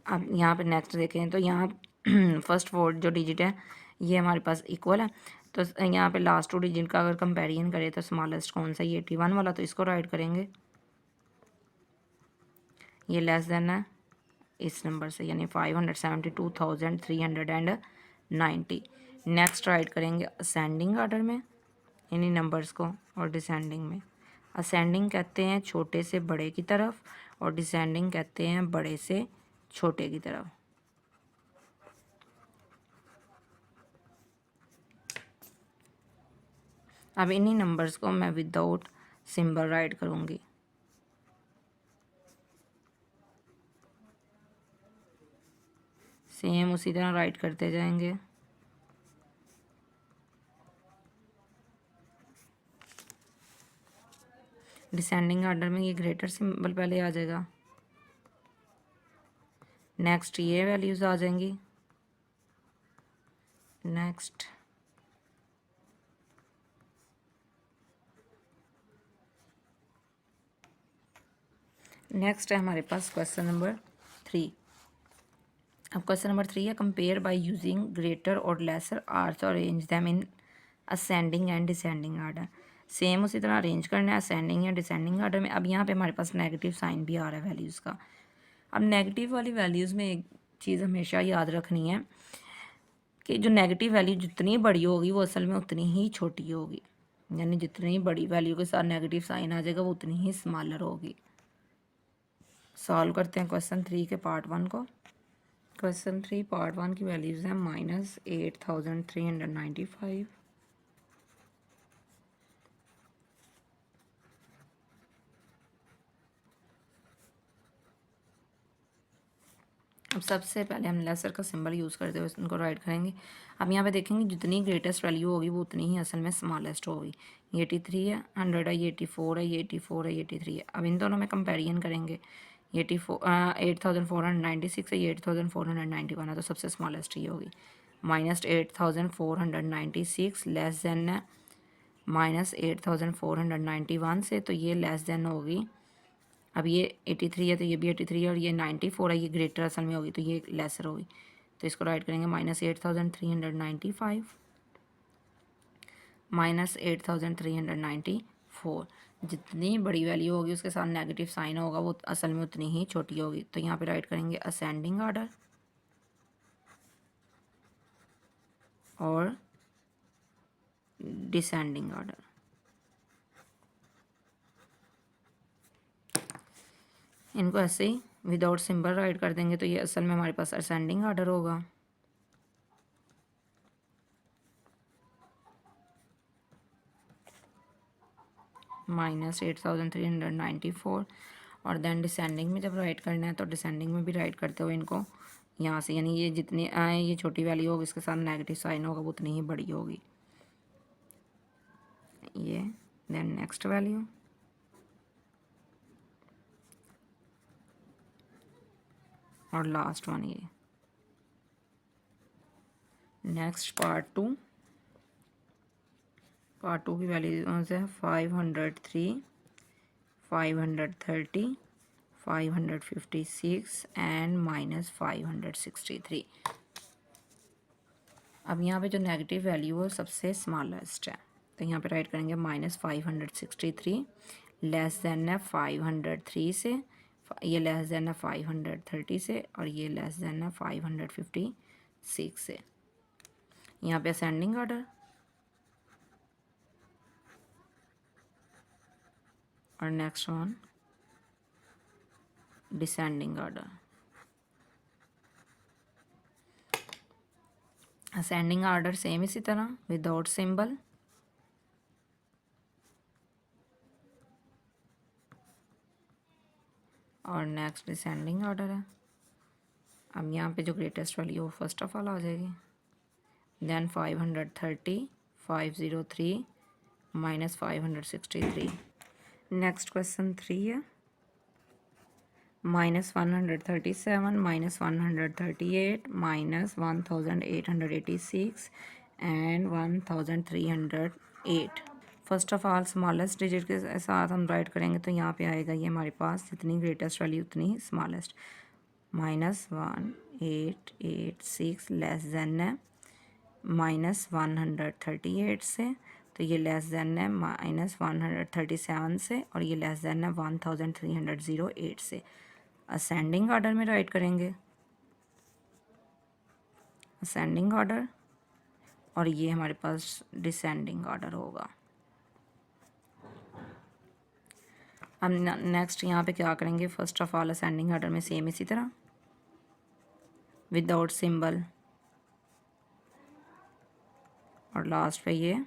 अब यहाँ पे नेक्स्ट देखें तो यहाँ फर्स्ट 4 जो डिजिट है ये हमारे पास इक्वल है। तो यहाँ पे लास्ट 2 डिजिट का अगर कंपेरिजन करें तो स्मॉलेस्ट कौन सा, ये 81 वाला, तो इसको राइट करेंगे। ये लेस देन है इस नंबर से, यानी 572,390। नेक्स्ट राइट करेंगे असेंडिंग ऑर्डर में इन्हीं नंबर्स को, और डिसेंडिंग में। असेंडिंग कहते हैं छोटे से बड़े की तरफ और डिसेंडिंग कहते हैं बड़े से छोटे की तरफ। अब इन्हीं नंबर्स को मैं विदाउट सिंबल राइट करूँगी। सेम उसी तरह राइट करते जाएंगे। डिसेंडिंग ऑर्डर में ये ग्रेटर सिंबल पहले आ जाएगा, नेक्स्ट ये वैल्यूज़ आ जाएंगी, नेक्स्ट है हमारे पास क्वेश्चन नंबर 3। अब क्वेश्चन नंबर 3 है कंपेयर बाय यूजिंग ग्रेटर और लेसर आर्स और arrange them in ascending and descending order. Same उसी तरह अरेंज करना है असेंडिंग या डिसेंडिंग ऑर्डर में। अब यहाँ पे हमारे पास नेगेटिव साइन भी आ रहा है वैल्यूज़ का। अब नेगेटिव वाली वैल्यूज़ में एक चीज़ हमेशा याद रखनी है कि जो नेगेटिव वैल्यू जितनी बड़ी होगी वो असल में उतनी ही छोटी होगी, यानी जितनी बड़ी वैल्यू के साथ नेगेटिव साइन आ जाएगा वो उतनी ही स्मॉलर होगी। सॉल्व करते हैं क्वेश्चन 3 के पार्ट 1 को। क्वेश्चन 3 पार्ट 1 की वैल्यूज़ हैं -8395। अब सबसे पहले हम लेसर का सिंबल यूज़ करते हुए उनको राइट करेंगे। अब यहाँ पे देखेंगे जितनी ग्रेटेस्ट वैल्यू होगी वो उतनी ही असल में स्मॉलेस्ट होगी। ये 83 है, 100 है, ये 84 है, ये 84 है, ये 83 है। अब इन दोनों में कंपेरिजन करेंगे। ये 8496 है, ये 8491 है, तो सबसे स्मॉलेस्ट ही होगी। -8496 लेस देन है -8491 से, तो ये लेस देन होगी। अब ये 83 है तो ये भी 83 है, और ये 94 है, ये ग्रेटर असल में होगी तो ये लेसर होगी। तो इसको राइट करेंगे -8395 -8394। जितनी बड़ी वैल्यू होगी उसके साथ नेगेटिव साइन होगा वो असल में उतनी ही छोटी होगी। तो यहाँ पे राइट करेंगे असेंडिंग ऑर्डर और डिसेंडिंग ऑर्डर। इनको ऐसे ही विदाउट सिंबल राइट कर देंगे तो ये असल में हमारे पास असेंडिंग ऑर्डर होगा। -8394 और देन डिसेंडिंग में जब राइट करना है तो डिसेंडिंग में भी राइट करते हुए इनको यहाँ से, यानी ये जितनी ये छोटी वैल्यू होगी इसके साथ नेगेटिव साइन होगा वो उतनी ही बड़ी होगी ये। देन नेक्स्ट वैल्यू और लास्ट वन ये। नेक्स्ट पार्ट टू की वैल्यूज है 503, 530, 556 एंड -563। अब यहाँ पे जो नेगेटिव वैल्यू है सबसे स्मॉलेस्ट है, तो यहाँ पे राइट करेंगे -563 लेस देन है 503 से, ये लेस देन है 530 से, और ये लेस देन है 556 से। यहाँ पे असेंडिंग ऑर्डर और next one descending order. Ascending order same इसी तरह विदाउट सिंबल, और नेक्स्ट डिसेंडिंग ऑर्डर है। अब यहाँ पे जो ग्रेटेस्ट वैल्यू वो फर्स्ट ऑफ ऑल आ जाएगी, देन 530, 503 -563। नेक्स्ट क्वेश्चन 3 है -137, -138, -1886 and 1308। First of all smallest digit के साथ हम राइट करेंगे तो यहाँ पे आएगा ये हमारे पास जितनी ग्रेटेस्ट वैल्यू उतनी ही स्मॉलेस्ट। -1886 लेस देन है -138 से, तो ये लेस देन है -137 से, और ये लेस देन है 1308 से। असेंडिंग ऑर्डर में राइट करेंगे असेंडिंग ऑर्डर, और ये हमारे पास डिसेंडिंग ऑर्डर होगा। अब नेक्स्ट यहाँ पे क्या करेंगे, first of all ascending order में सेम इसी तरह विदाउट सिंबल, और लास्ट पे ये,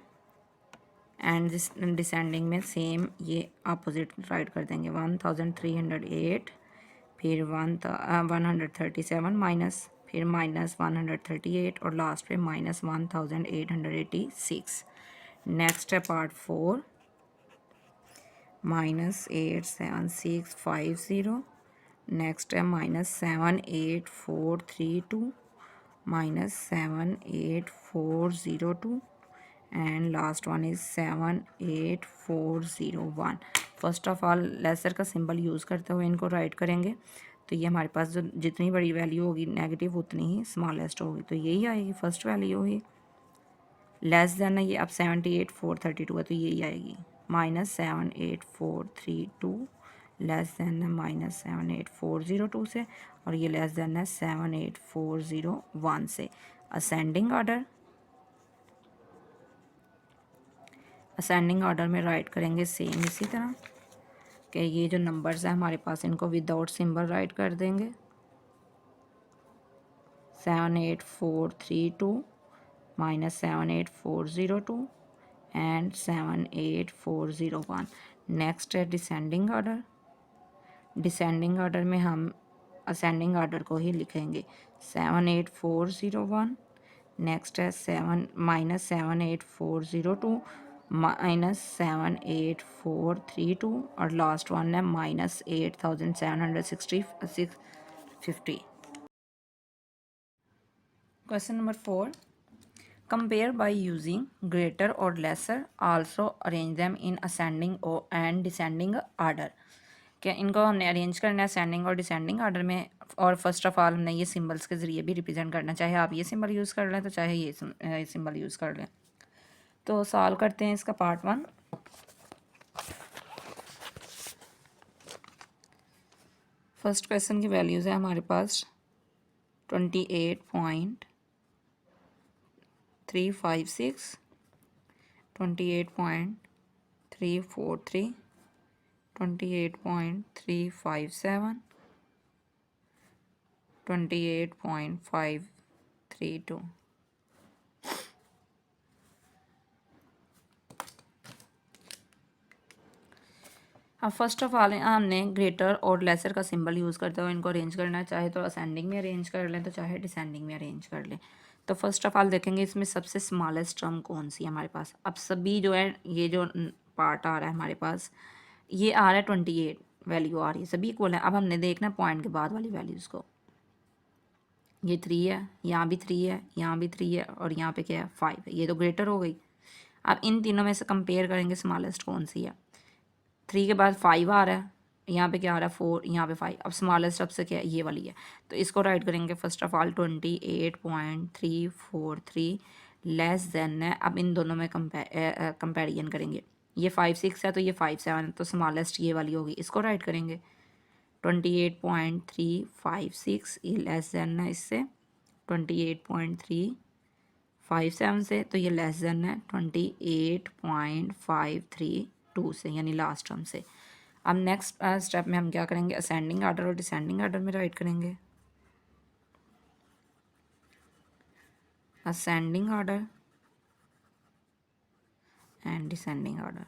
एंड डिसेंडिंग में सेम ये अपोजिट राइट कर देंगे 1308, फिर 137 माइनस, फिर -138, और लास्ट पे -1886। नेक्स्ट है पार्ट 4 -87650, नेक्स्ट है -78432, -78402, and last one is 78401। First of all lesser का सिंबल यूज़ करते हुए इनको राइट करेंगे, तो ये हमारे पास जो जितनी बड़ी वैल्यू होगी नेगेटिव उतनी ही स्मॉलेस्ट होगी, तो यही आएगी फर्स्ट वैल्यू होगी। लेस देन है ये, अब 78432 है तो यही आएगी -78432 लेस देन है -78402 से, और ये लेस देन है 78401 से। असेंडिंग ऑर्डर में राइट करेंगे सेम इसी तरह कि ये जो नंबर्स हैं हमारे पास इनको विदाउट सिंबल राइट कर देंगे 78432 -78402 एंड 78401। नेक्स्ट है डिसेंडिंग ऑर्डर में हम असेंडिंग ऑर्डर को ही लिखेंगे 78401, नेक्स्ट है -78402 -78432, और लास्ट वन है -8750। Question number 4, compare by using greater और lesser, also arrange them in ascending and descending order. क्या इनको हमने अरेंज करना है असेंडिंग और डिसेंडिंग ऑर्डर में, और फर्स्ट ऑफ ऑल हमने ये सिंबल्स के ज़रिए भी रिप्रेजेंट करना, चाहे आप ये सिंबल यूज़ कर लें तो चाहे ये सिंबल यूज़ कर लें। तो सॉल्व करते हैं इसका पार्ट 1। फर्स्ट क्वेश्चन की वैल्यूज़ है हमारे पास 28.356, 28.343, 28.357, 28.532। अब फर्स्ट ऑफ ऑल हमने ग्रेटर और लेसर का सिंबल यूज़ करते हुए इनको अरेंज करना है, चाहे तो असेंडिंग में अरेंज कर लें तो चाहे डिसेंडिंग में अरेंज कर लें। तो फर्स्ट ऑफ ऑल देखेंगे इसमें सबसे स्मॉलेस्ट टर्म कौन सी है हमारे पास। अब सभी जो है ये जो पार्ट आ रहा है हमारे पास ये आ रहा है 28 वैल्यू आ रही है, सभी इक्वल है। अब हमने देखना है पॉइंट के बाद वाली वैल्यूज़ को। ये 3 है, यहाँ भी 3 है, यहाँ भी 3 है और यहाँ पे क्या है 5 है, ये तो ग्रेटर हो गई। अब इन तीनों में से कंपेयर करेंगे स्मॉलेस्ट कौन सी है। 3 के बाद 5 आ रहा है, यहाँ पे क्या आ रहा है 4, यहाँ पे 5। अब स्मॉलेस्ट अब से क्या है ये वाली है, तो इसको राइट करेंगे first of all 28.343 less than है। अब इन दोनों में कंपेरिजन करेंगे, ये 5 6 है तो ये 5 7 है, तो स्मॉलेस्ट ये वाली होगी, इसको राइट करेंगे 28.356 ये लेस देन है इससे 28.357 से, तो ये लेस देन है 28.532 से, यानी लास्ट टर्म से। अब नेक्स्ट स्टेप में हम क्या करेंगे, असेंडिंग आर्डर और डिसेंडिंग आर्डर में राइट करेंगे। Ascending order and descending order.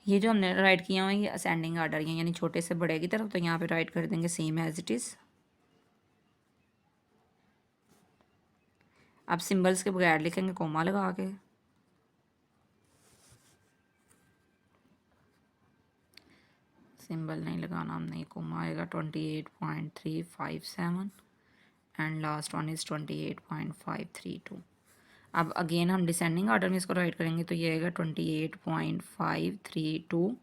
ये जो हमने राइट किया हुआ है ये असेंडिंग आर्डर है, यानी छोटे से बड़े की तरफ, तो यहाँ पे राइट कर देंगे सेम एज इट इज़। अब सिंबल्स के बगैर लिखेंगे कोमा लगा के। सिंबल नहीं लगाना हमने, कोमा आएगा 28.357 एंड लास्ट वन इज़ 28.532। अब अगेन हम डिसेंडिंग ऑर्डर में इसको राइट करेंगे, तो ये आएगा 28.532,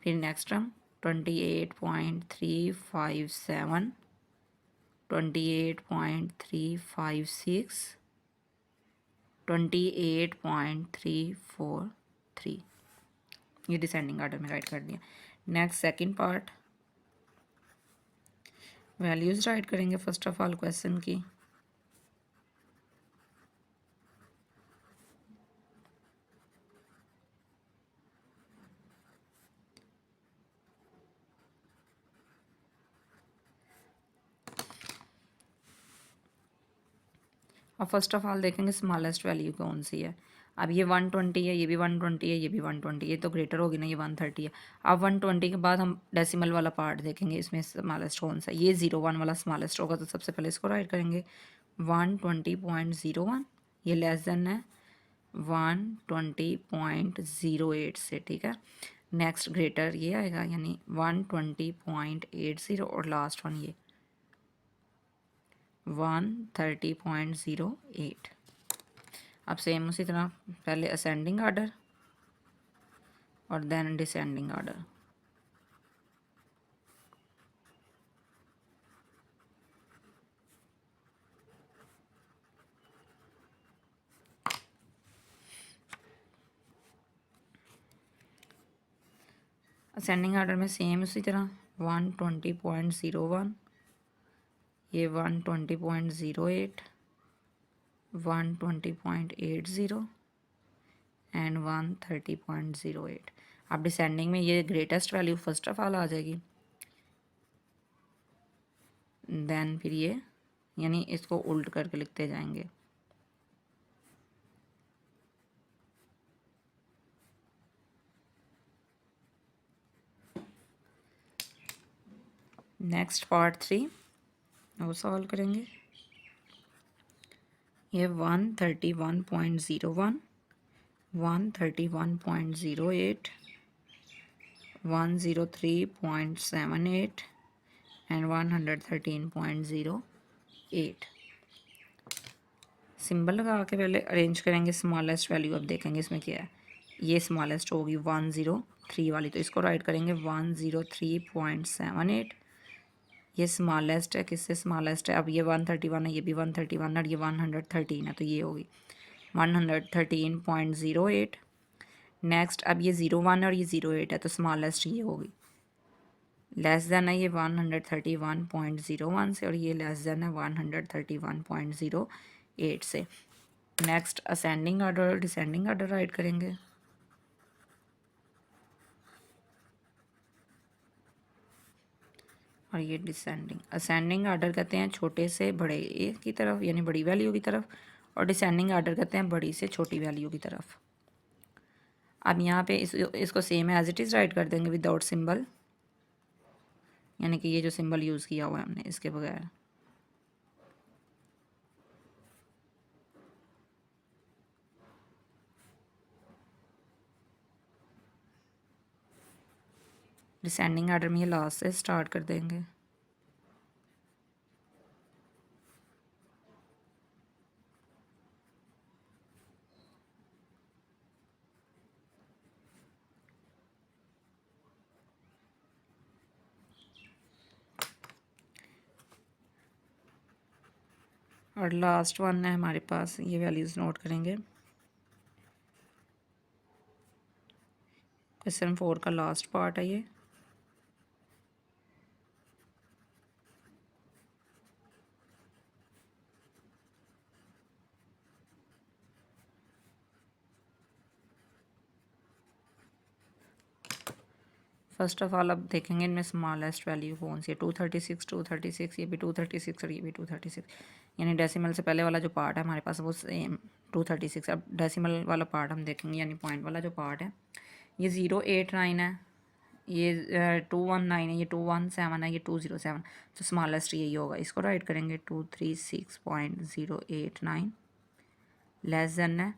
फिर नेक्स्ट टर्म 28.357, 28.356, 28.343, ये डिसेंडिंग ऑर्डर में राइट कर दिया। Next second part, values right करेंगे फर्स्ट ऑफ ऑल क्वेश्चन की। अब फर्स्ट ऑफ ऑल देखेंगे स्मॉलेस्ट वैल्यू कौन सी है। अब ये 120 है, ये भी 120 है, ये भी 120, ये तो ग्रेटर होगी ना, ये 130 है। अब 120 के बाद हम डेसिमल वाला पार्ट देखेंगे, इसमें स्मॉलेस्ट कौन सा है। ये 01 वाला स्मॉलेस्ट होगा, तो सबसे पहले इसको राइट करेंगे 120.01, ये लेस देन है 120.08 से, ठीक है। नेक्स्ट ग्रेटर ये आएगा, यानी 120.80 और लास्ट वन ये 130.08। अब सेम उसी तरह पहले असेंडिंग आर्डर और then descending order. Ascending order में सेम उसी तरह 120.01, ये 120.08, 120.80 एंड 130.08। अब डिसेंडिंग में ये greatest value first of all आ जाएगी, देन फिर ये, यानी इसको उल्ट करके लिखते जाएंगे। नेक्स्ट पार्ट 3 वो सॉल्व करेंगे। ये 131.01, 131.08, 103.78 एंड 113.08। सिंबल लगा के पहले अरेंज करेंगे स्मॉलेस्ट वैल्यू। अब देखेंगे इसमें क्या है, ये स्मॉलेस्ट होगी 103 वाली, तो इसको राइट करेंगे 103.78। ये स्मॉलेस्ट है, किससे स्मॉलेस्ट है, अब ये 131 है, ये भी 131 है और ये 113 है, तो ये होगी 113.08। नेक्स्ट अब ये 01 और ये 08 है, तो स्मॉलेस्ट ये होगी, लेस देन है ये 131.01 से और ये लेस देन है 131.08 से। नेक्स्ट असेंडिंग ऑर्डर और डिसेंडिंग ऑर्डर राइट करेंगे। और ये डिसेंडिंग। असेंडिंग आर्डर कहते हैं छोटे से बड़े ए की तरफ यानी बड़ी वैल्यू की तरफ, और डिसेंडिंग आर्डर कहते हैं बड़ी से छोटी वैल्यू की तरफ। अब यहाँ पे इसको same as it is write कर देंगे विदाउट सिंबल, यानी कि ये जो सिंबल यूज़ किया हुआ है हमने इसके बगैर। डिसेंडिंग आर्डर में ये लास्ट से स्टार्ट कर देंगे। और लास्ट वन है हमारे पास, ये वैल्यूज़ नोट करेंगे। क्वेश्चन 4 का लास्ट पार्ट है ये। फर्स्ट ऑफ ऑल अब देखेंगे इनमें स्मॉलेस्ट वैल्यू कौन सी है। 236, ये भी 236 और ये भी 236, यानी डेसिमल से पहले वाला जो पार्ट है हमारे पास वो सेम 236। अब डेसिमल वाला पार्ट हम देखेंगे, यानी पॉइंट वाला जो पार्ट है ये 089 है, ये 219 है, ये 217 है, ये 207। तो स्मॉलेस्ट यही होगा, इसको राइट करेंगे 236.089 लेस देन है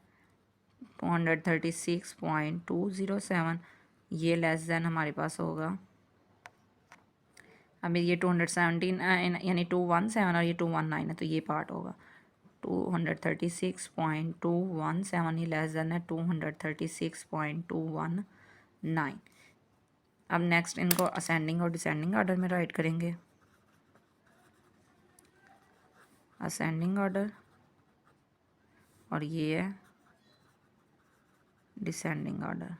236.207, ये लेस देन हमारे पास होगा। अभी ये 217 यानी 217 और ये 219 है, तो ये पार्ट होगा 236.217, ये लेस देन है 236.219। अब नेक्स्ट इनको असेंडिंग और डिसेंडिंग ऑर्डर में राइट करेंगे। असेंडिंग ऑर्डर और ये है डिसेंडिंग ऑर्डर।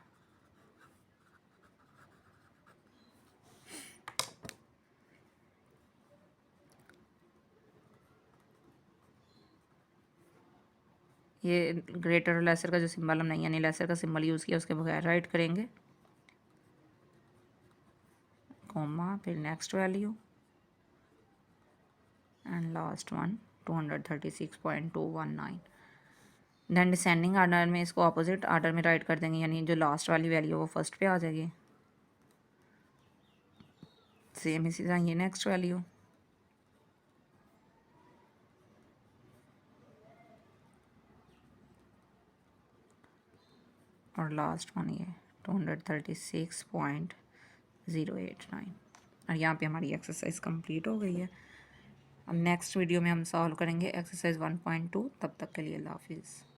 ये ग्रेटर और लेसर का जो सिंबल हम नहीं, यानी लेसर का सिंबल यूज़ किया उसके बगैर राइट करेंगे, कॉमा, फिर next value and last one 236.219। Then descending order में इसको अपोजिट ऑर्डर में राइट कर देंगे, यानी जो लास्ट वाली वैल्यू वो फर्स्ट पे आ जाएगी। सेम इसी तरह ये नेक्स्ट वैल्यू, और लास्ट वन ये 236.089। और यहाँ पे हमारी एक्सरसाइज कंप्लीट हो गई है। अब नेक्स्ट वीडियो में हम सॉल्व करेंगे एक्सरसाइज 1.2। तब तक के लिए अल्लाह हाफिज़।